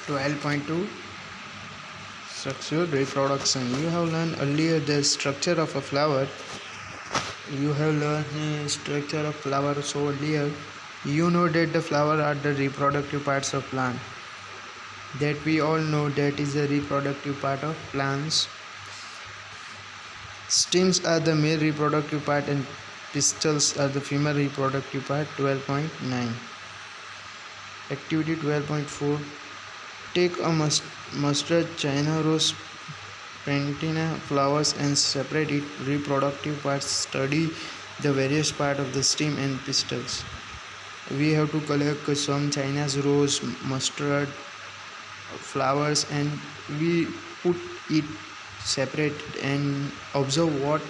12.2 Sexual reproduction. You have learned earlier the structure of a flower. So earlier you know that the flower are the reproductive parts of plant. That we all know that is the reproductive part of plants. Stems are the male reproductive part and pistils are the female reproductive part. 12.9 Activity 12.4. Take a mustard, China rose, pentina flowers and separate its reproductive parts. Study the various parts of the stem and pistils. We have to collect some China's rose, mustard flowers, and we put it separate and observe what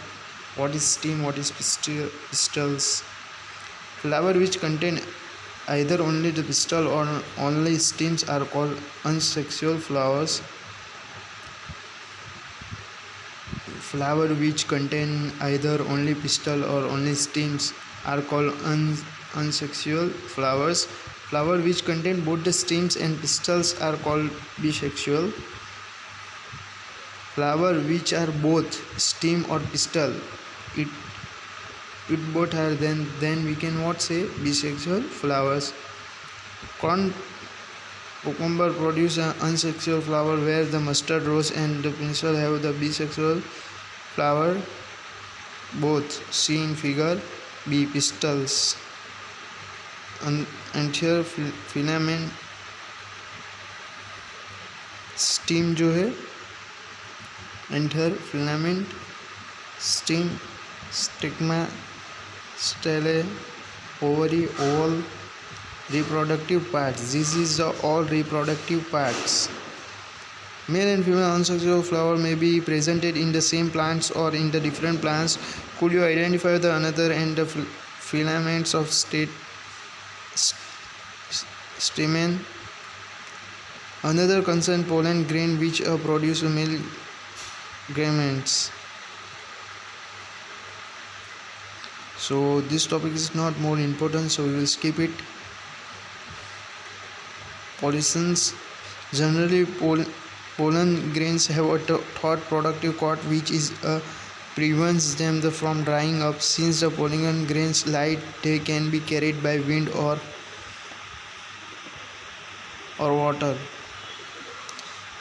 is stem, what is pistils. Flower which contain either only the pistil or only stems are called unsexual flowers. Flower which contain either only pistil or only stems are called unsexual flowers. Flower which contain both the stems and pistils are called bisexual. Flower which are both stem or pistil, it both are, then we can what say bisexual flowers. Corn cucumber produce an unsexual flower, where the mustard rose and the pistil have the bisexual flower, both. See in figure B, pistils. And here filament stem जो है, and here filament stem, stigma, stele, ovary, oval, reproductive parts. This is the all reproductive parts. Male and female unsexual flower may be presented in the same plants or in the different plants. Could you identify the another and the filaments of stamen? Another concern pollen grain which produce male gametes. So this topic is not more important, so we will skip it. Pollutions. Generally pollen grains have a thought productive coat which is prevents them from drying up. Since the pollen grains light, they can be carried by wind or water.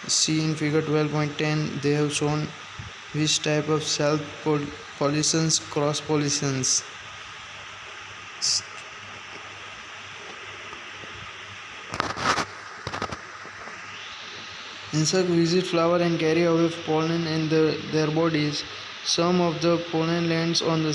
See in figure 12.10, they have shown which type of self pollutions, cross pollutions. Insects visit flower and carry away pollen in their bodies. Some of the pollen lands on the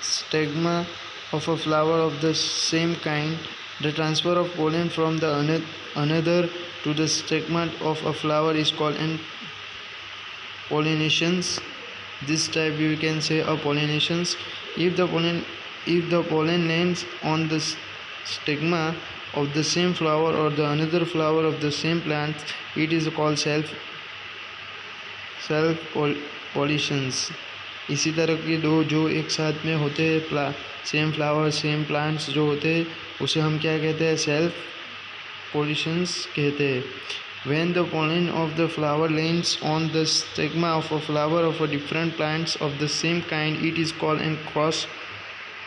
stigma of a flower of the same kind. The transfer of pollen from the another to the stigma of a flower is called pollinations. This type we can say a pollinations. If the pollen lands on the stigma of the same flower or the another flower of the same plant, it is called self pollinations. इसी तरह के दो जो एक साथ में होते हैं, सेम फ्लावर सेम प्लांट्स जो होते हैं, उसे हम क्या कहते हैं? सेल्फ पोलिनेशंस कहते हैं. When the pollen of the flower lands on the stigma of a flower of a different plants of the same kind, it is called an cross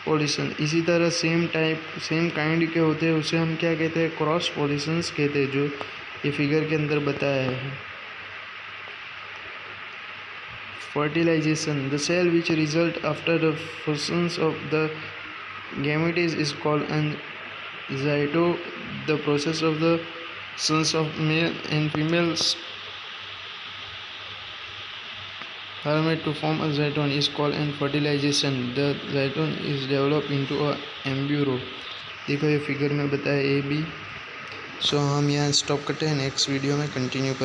pollination. इसी तरह सेम टाइप सेम काइंड के होते हैं, उसे हम क्या कहते हैं? क्रॉस पोलिनेशंस कहते हैं, जो ये फिगर के अंदर बताया है. Fertilization. The cell which result after the fusion of the gametes is called an zygote. The process of the sons of male and female sperm to form a zygote is called an fertilization. The zygote is developed into a embryo. देखो ये figure में बताया A B. सो हम यहाँ stop करते हैं, next video में continue करें.